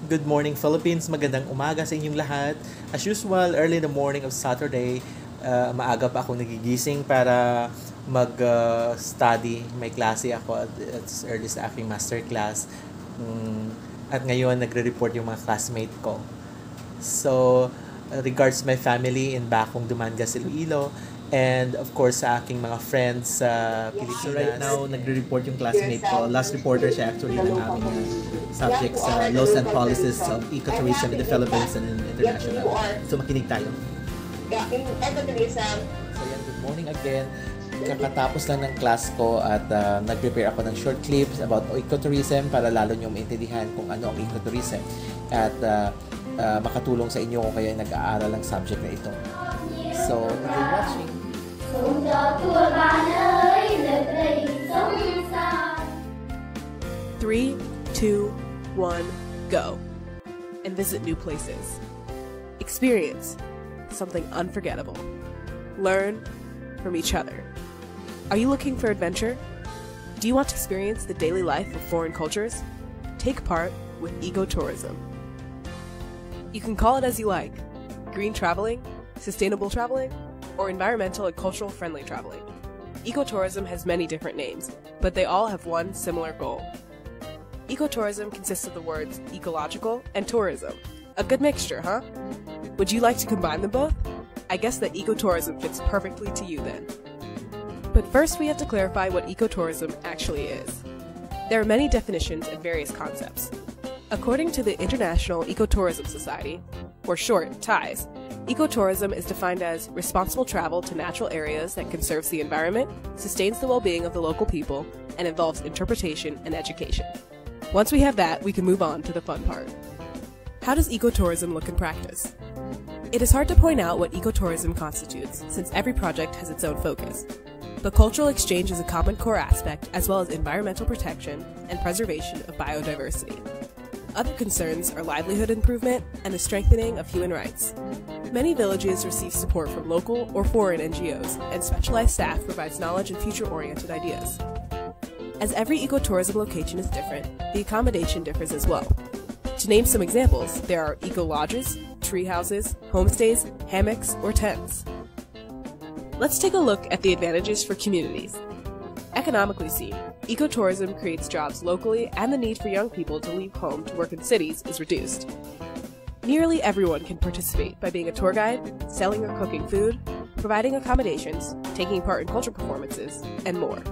Good morning Philippines, magandang umaga sa inyong lahat. As usual, early in the morning of Saturday, maaga pa akong nagigising para mag-study. May klase ako at early sa aking master class. At ngayon, nagre-report yung mga classmate ko. So, regards my family in Bacong, Dumangas, Iloilo, and of course sa aking mga friends sa Pilipinas. So right now, nagre-report yung classmate ko. Last reporter siya actually ng aming subjects sa laws and policies of ecotourism in the Philippines and international. So makinig tayo. So yan, good morning again. Kakatapos lang ng class ko at nag-prepare ako ng short clips about ecotourism para lalo nyo maintindihan kung ano ang ecotourism at makatulong sa inyo kung kayo ay nag-aaral ng subject na ito. So, enjoy watching! 3, 2, 1, go. And visit new places. Experience something unforgettable. Learn from each other. Are you looking for adventure? Do you want to experience the daily life of foreign cultures? Take part with ecotourism. You can call it as you like: green traveling, sustainable traveling, or environmental and cultural friendly traveling. Ecotourism has many different names, but they all have one similar goal. Ecotourism consists of the words ecological and tourism. A good mixture, huh? Would you like to combine them both? I guess that ecotourism fits perfectly to you then. But first we have to clarify what ecotourism actually is. There are many definitions and various concepts. According to the International Ecotourism Society, or short, TIES, ecotourism is defined as responsible travel to natural areas that conserves the environment, sustains the well-being of the local people, and involves interpretation and education. Once we have that, we can move on to the fun part. How does ecotourism look in practice? It is hard to point out what ecotourism constitutes, since every project has its own focus. But cultural exchange is a common core aspect, as well as environmental protection and preservation of biodiversity. Other concerns are livelihood improvement and the strengthening of human rights. Many villages receive support from local or foreign NGOs, and specialized staff provides knowledge and future-oriented ideas. As every ecotourism location is different, the accommodation differs as well. To name some examples, there are eco-lodges, tree houses, homestays, hammocks, or tents. Let's take a look at the advantages for communities. Economically seen, ecotourism creates jobs locally, and the need for young people to leave home to work in cities is reduced. Nearly everyone can participate by being a tour guide, selling or cooking food, providing accommodations, taking part in cultural performances, and more.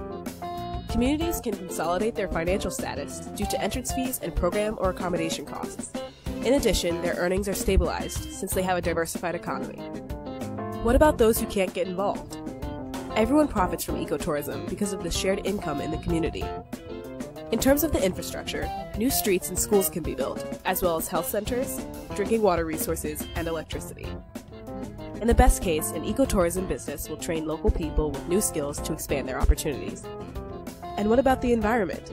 Communities can consolidate their financial status due to entrance fees and program or accommodation costs. In addition, their earnings are stabilized since they have a diversified economy. What about those who can't get involved? Everyone profits from ecotourism because of the shared income in the community. In terms of the infrastructure, new streets and schools can be built, as well as health centers, drinking water resources, and electricity. In the best case, an ecotourism business will train local people with new skills to expand their opportunities. And what about the environment?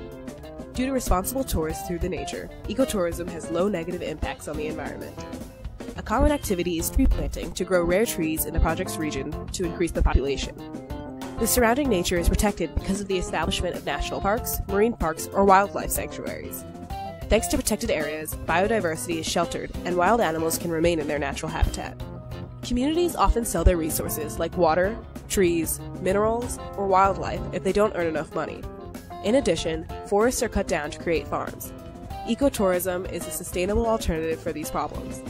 Due to responsible tours through the nature, ecotourism has low negative impacts on the environment. A common activity is tree planting to grow rare trees in the project's region to increase the population. The surrounding nature is protected because of the establishment of national parks, marine parks, or wildlife sanctuaries. Thanks to protected areas, biodiversity is sheltered, and wild animals can remain in their natural habitat. Communities often sell their resources like water, trees, minerals, or wildlife if they don't earn enough money. In addition, forests are cut down to create farms. Ecotourism is a sustainable alternative for these problems.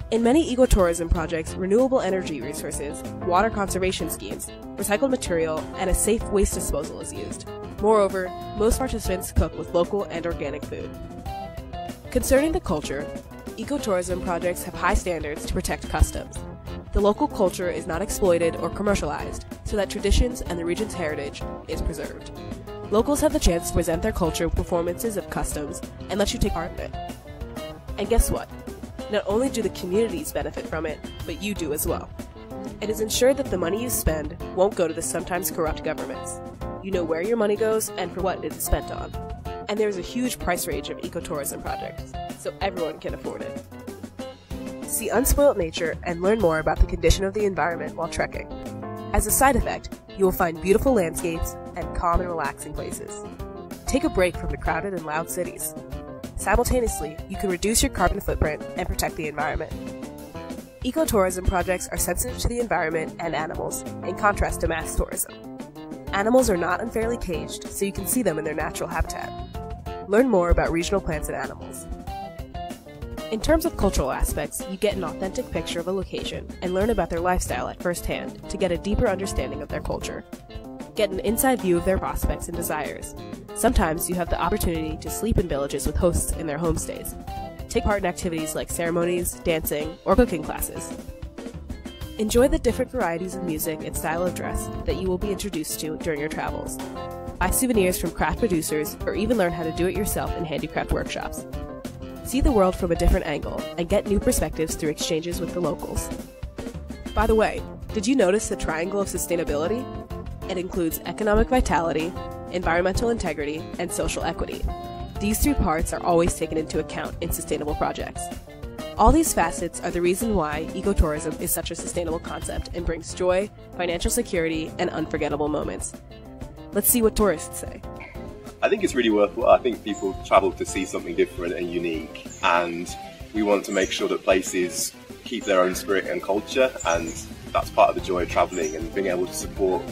In many ecotourism projects, renewable energy resources, water conservation schemes, recycled material, and a safe waste disposal is used. Moreover, most participants cook with local and organic food. Concerning the culture, ecotourism projects have high standards to protect customs. The local culture is not exploited or commercialized, so that traditions and the region's heritage is preserved. Locals have the chance to present their culture with performances of customs and let you take part in it. And guess what? Not only do the communities benefit from it, but you do as well. It is ensured that the money you spend won't go to the sometimes corrupt governments. You know where your money goes and for what it is spent on. And there is a huge price range of ecotourism projects, so everyone can afford it. See unspoilt nature and learn more about the condition of the environment while trekking. As a side effect, you will find beautiful landscapes and calm and relaxing places. Take a break from the crowded and loud cities. Simultaneously, you can reduce your carbon footprint and protect the environment. Ecotourism projects are sensitive to the environment and animals, in contrast to mass tourism. Animals are not unfairly caged, so you can see them in their natural habitat. Learn more about regional plants and animals. In terms of cultural aspects, you get an authentic picture of a location and learn about their lifestyle at first hand to get a deeper understanding of their culture. Get an inside view of their prospects and desires. Sometimes you have the opportunity to sleep in villages with hosts in their homestays. Take part in activities like ceremonies, dancing, or cooking classes. Enjoy the different varieties of music and style of dress that you will be introduced to during your travels. Buy souvenirs from craft producers or even learn how to do it yourself in handicraft workshops. See the world from a different angle and get new perspectives through exchanges with the locals. By the way, did you notice the triangle of sustainability? It includes economic vitality, environmental integrity, and social equity. These three parts are always taken into account in sustainable projects. All these facets are the reason why ecotourism is such a sustainable concept and brings joy, financial security, and unforgettable moments. Let's see what tourists say. I think it's really worthwhile. I think people travel to see something different and unique, and we want to make sure that places keep their own spirit and culture, and that's part of the joy of travelling and being able to support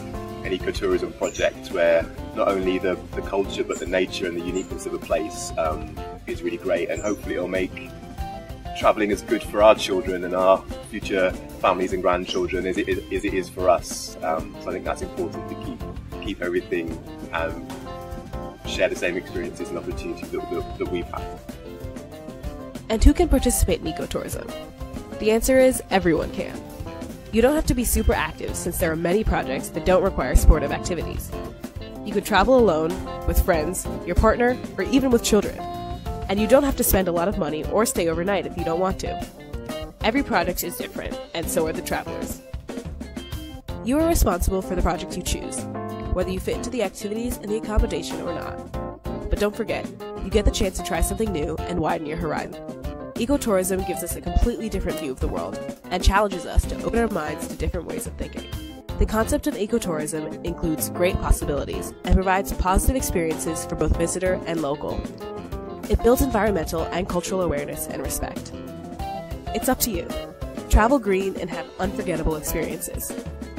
an ecotourism project where not only the culture but the nature and the uniqueness of a place is really great, and hopefully it'll make travelling as good for our children and our future families and grandchildren as it is for us. So I think that's important to keep everything share the same experiences and opportunities that we've had. And who can participate in ecotourism? The answer is everyone can. You don't have to be super active since there are many projects that don't require sportive activities. You could travel alone, with friends, your partner, or even with children. And you don't have to spend a lot of money or stay overnight if you don't want to. Every project is different, and so are the travelers. You are responsible for the project you choose, whether you fit into the activities and the accommodation or not. But don't forget, you get the chance to try something new and widen your horizon. Ecotourism gives us a completely different view of the world and challenges us to open our minds to different ways of thinking. The concept of ecotourism includes great possibilities and provides positive experiences for both visitor and local. It builds environmental and cultural awareness and respect. It's up to you. Travel green and have unforgettable experiences.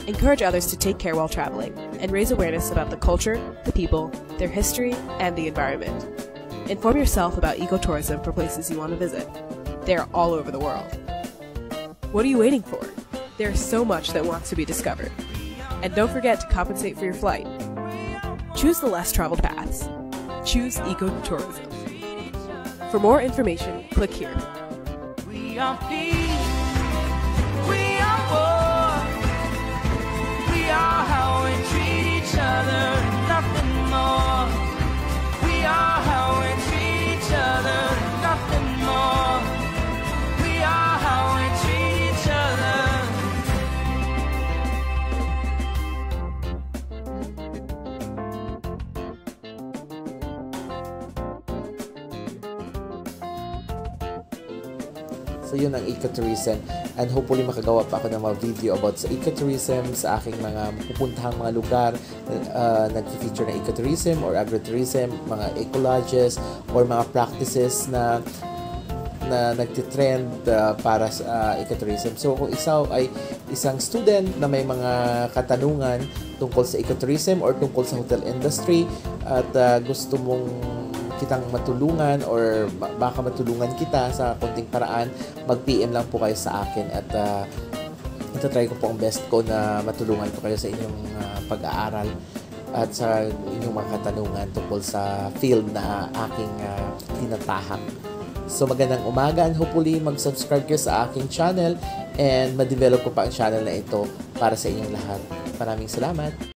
Encourage others to take care while traveling, and raise awareness about the culture, the people, their history, and the environment. Inform yourself about ecotourism for places you want to visit. They are all over the world. What are you waiting for? There's so much that wants to be discovered. And don't forget to compensate for your flight. Choose the less traveled paths. Choose ecotourism. For more information, click here. We are peace. We are war. We are how we treat each other, nothing more. We are how we treat each other, nothing more. We are how we treat each other. So yun ang ecotourism, and hopefully makagawa pa ako ng mga video about sa ecotourism sa aking mga pupuntahang mga lugar nag-feature ng ecotourism or agritourism, mga ecolodges or mga practices na nagtitrend para sa ecotourism. So kung ikaw ay isang student na may mga katanungan tungkol sa ecotourism or tungkol sa hotel industry at gusto mong kitang matulungan or baka matulungan kita sa konting paraan, mag-PM lang po kayo sa akin at itatry ko po ang best ko na matulungan ko kayo sa inyong pag-aaral at sa inyong mga katanungan tungkol sa field na aking tinatahak. So magandang umaga, and hopefully mag-subscribe kayo sa aking channel and ma-develop ko pa ang channel na ito para sa inyong lahat. Maraming salamat!